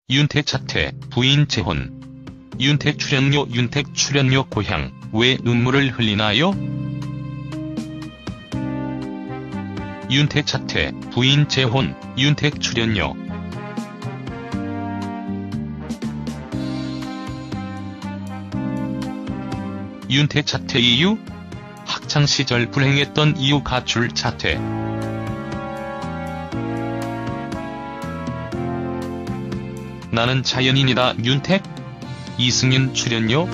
윤택 자퇴, 부인 재혼. 윤택 출연료 고향, 왜 눈물을 흘리나요? 윤택 자퇴, 부인 재혼, 윤택 출연료. 윤택 자퇴 이유? 학창시절 불행했던 이유 가출 자퇴. 나는 자연인이다 윤택? 이승윤 출연료?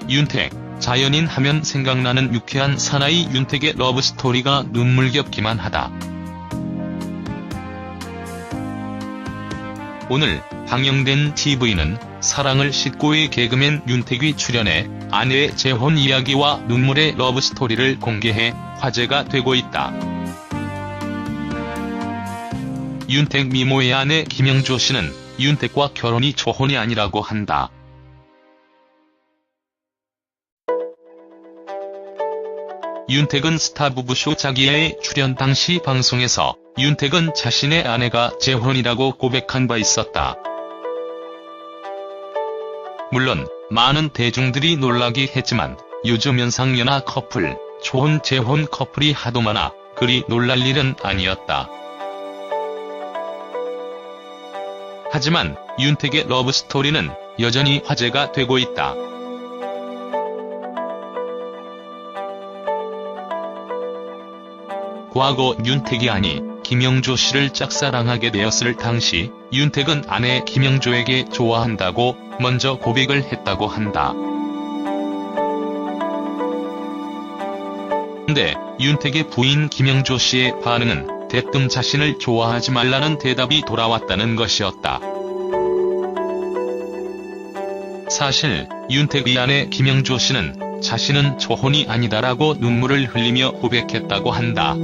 윤택, 자연인 하면 생각나는 유쾌한 사나이 윤택의 러브스토리가 눈물겹기만 하다. 오늘 방영된 TV는 사랑을 싣고의 개그맨 윤택이 출연해 아내의 재혼 이야기와 눈물의 러브스토리를 공개해 화제가 되고 있다. 윤택 미모의 아내 김영조 씨는 윤택과 결혼이 조혼이 아니라고 한다. 윤택은 스타부부쇼 자기야의 출연 당시 방송에서 윤택은 자신의 아내가 재혼이라고 고백한 바 있었다. 물론 많은 대중들이 놀라기 했지만 요즘 연상연하 커플, 초혼 재혼 커플이 하도 많아 그리 놀랄 일은 아니었다. 하지만 윤택의 러브스토리는 여전히 화제가 되고 있다. 과거 윤택이 아니 김영조 씨를 짝사랑하게 되었을 당시 윤택은 아내 김영조에게 좋아한다고 먼저 고백을 했다고 한다. 근데 윤택의 부인 김영조 씨의 반응은 대뜸 자신을 좋아하지 말라는 대답이 돌아왔다는 것이었다. 사실 윤택의 아내 김영조 씨는 자신은 조혼이 아니다라고 눈물을 흘리며 고백했다고 한다.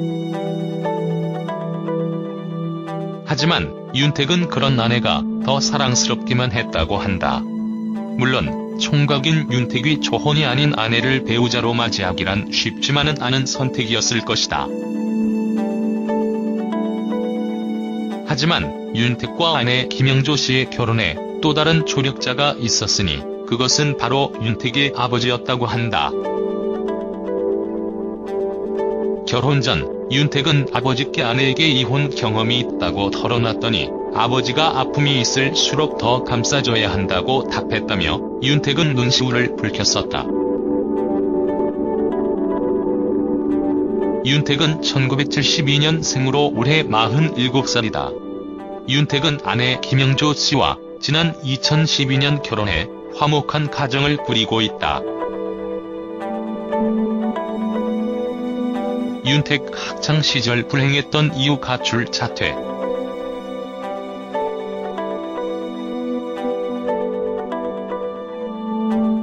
하지만 윤택은 그런 아내가 더 사랑스럽기만 했다고 한다. 물론 총각인 윤택이 조혼이 아닌 아내를 배우자로 맞이하기란 쉽지만은 않은 선택이었을 것이다. 하지만 윤택과 아내 김영조 씨의 결혼에 또 다른 조력자가 있었으니 그것은 바로 윤택의 아버지였다고 한다. 결혼 전 윤택은 아버지께 아내에게 이혼 경험이 있다고 털어놨더니 아버지가 아픔이 있을수록 더 감싸줘야 한다고 답했다며 윤택은 눈시울을 붉혔었다. 윤택은 1972년생으로 올해 47살이다. 윤택은 아내 김영조 씨와 지난 2012년 결혼해 화목한 가정을 꾸리고 있다. 윤택 학창시절 불행했던 이유 가출 자퇴.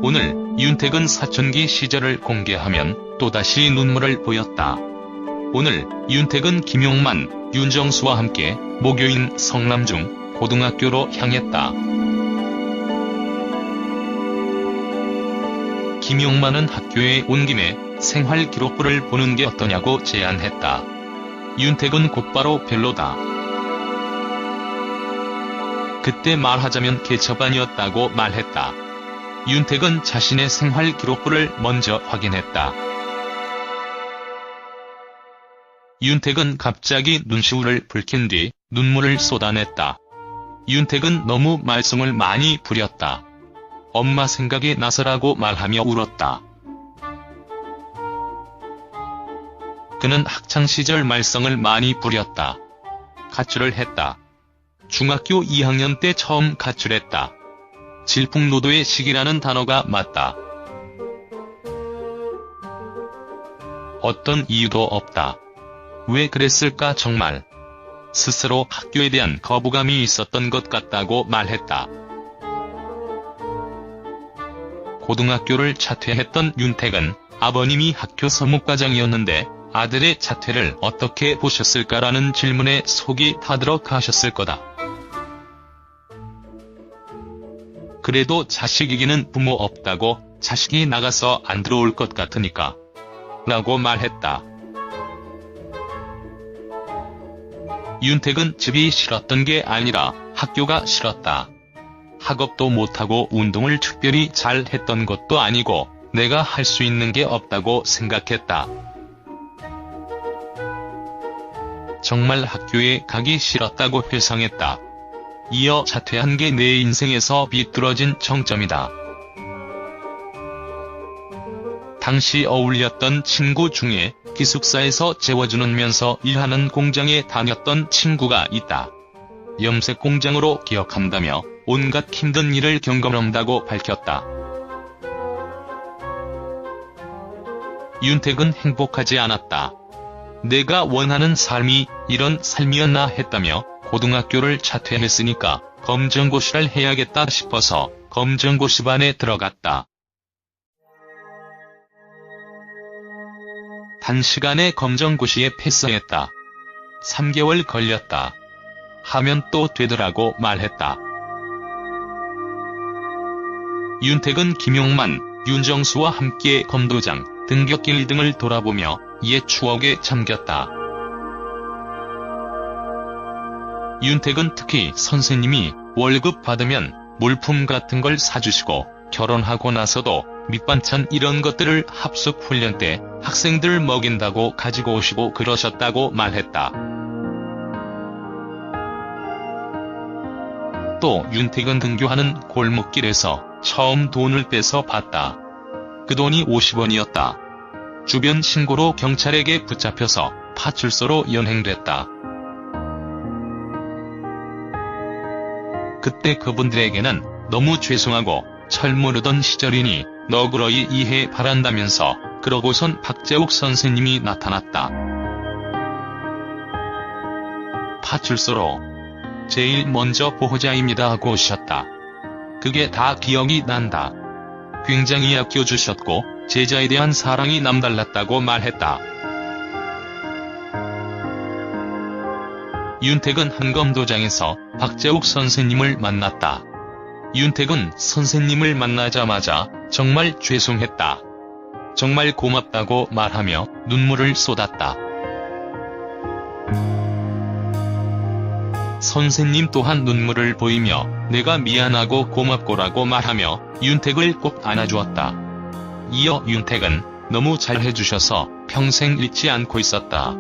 오늘 윤택은 사춘기 시절을 공개하면 또다시 눈물을 보였다. 오늘 윤택은 김용만, 윤정수와 함께 모교인 성남중 고등학교로 향했다. 김용만은 학교에 온 김에 생활기록부를 보는 게 어떠냐고 제안했다. 윤택은 곧바로 별로다. 그때 말하자면 개첩아니었다고 말했다. 윤택은 자신의 생활기록부를 먼저 확인했다. 윤택은 갑자기 눈시울을 붉힌 뒤 눈물을 쏟아냈다. 윤택은 너무 말썽을 많이 부렸다. 엄마 생각이 나서라고 말하며 울었다. 그는 학창시절 말썽을 많이 부렸다. 가출을 했다. 중학교 2학년 때 처음 가출했다. 질풍노도의 시기라는 단어가 맞다. 어떤 이유도 없다. 왜 그랬을까 정말. 스스로 학교에 대한 거부감이 있었던 것 같다고 말했다. 고등학교를 자퇴했던 윤택은 아버님이 학교 서무과장이었는데 아들의 자퇴를 어떻게 보셨을까라는 질문에 속이 타들어 가셨을 거다. 그래도 자식에게는 부모 없다고 자식이 나가서 안 들어올 것 같으니까 라고 말했다. 윤택은 집이 싫었던 게 아니라 학교가 싫었다. 학업도 못하고 운동을 특별히 잘 했던 것도 아니고 내가 할 수 있는 게 없다고 생각했다. 정말 학교에 가기 싫었다고 회상했다. 이어 자퇴한 게 내 인생에서 비뚤어진 정점이다. 당시 어울렸던 친구 중에 기숙사에서 재워주면서 일하는 공장에 다녔던 친구가 있다. 염색 공장으로 기억한다며 온갖 힘든 일을 경험한다고 밝혔다. 윤택은 행복하지 않았다. 내가 원하는 삶이 이런 삶이었나 했다며 고등학교를 자퇴했으니까 검정고시를 해야겠다 싶어서 검정고시반에 들어갔다. 단시간에 검정고시에 패스했다. 3개월 걸렸다. 하면 또 되더라고 말했다. 윤택은 김용만, 윤정수와 함께 검도장, 등굣길 등을 돌아보며 옛 추억에 잠겼다. 윤택은 특히 선생님이 월급 받으면 물품 같은 걸 사주시고 결혼하고 나서도 밑반찬 이런 것들을 합숙훈련 때 학생들 먹인다고 가지고 오시고 그러셨다고 말했다. 또 윤택은 등교하는 골목길에서 처음 돈을 빼서 봤다. 그 돈이 50원이었다. 주변 신고로 경찰에게 붙잡혀서 파출소로 연행됐다. 그때 그분들에게는 너무 죄송하고 철모르던 시절이니 너그러이 이해 바란다면서 그러고선 박재욱 선생님이 나타났다. 파출소로 제일 먼저 보호자입니다 하고 오셨다. 그게 다 기억이 난다. 굉장히 아껴주셨고 제자에 대한 사랑이 남달랐다고 말했다. 윤택은 한 검도장에서 박재욱 선생님을 만났다. 윤택은 선생님을 만나자마자 정말 죄송했다. 정말 고맙다고 말하며 눈물을 쏟았다. 선생님 또한 눈물을 보이며 내가 미안하고 고맙고라고 말하며 윤택을 꼭 안아주었다. 이어 윤택은 너무 잘해주셔서 평생 잊지 않고 있었다.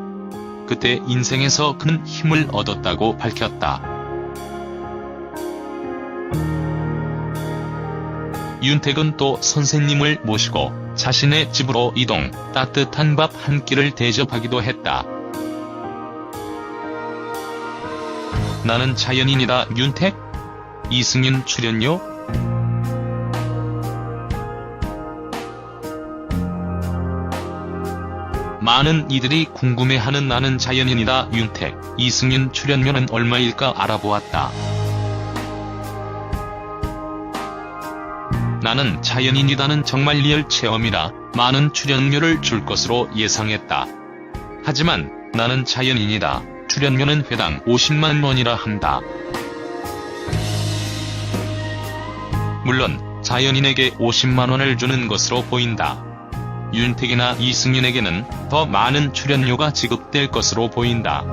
그때 인생에서 큰 힘을 얻었다고 밝혔다. 윤택은 또 선생님을 모시고 자신의 집으로 이동, 따뜻한 밥 한 끼를 대접하기도 했다. 나는 자연인이다 윤택? 이승윤 출연료? 많은 이들이 궁금해하는 나는 자연인이다 윤택, 이승윤 출연료는 얼마일까 알아보았다. 나는 자연인이다는 정말 리얼 체험이라 많은 출연료를 줄 것으로 예상했다. 하지만 나는 자연인이다 출연료는 회당 50만 원이라 한다. 물론 자연인에게 50만 원을 주는 것으로 보인다. 윤택이나 이승윤에게는 더 많은 출연료가 지급될 것으로 보인다.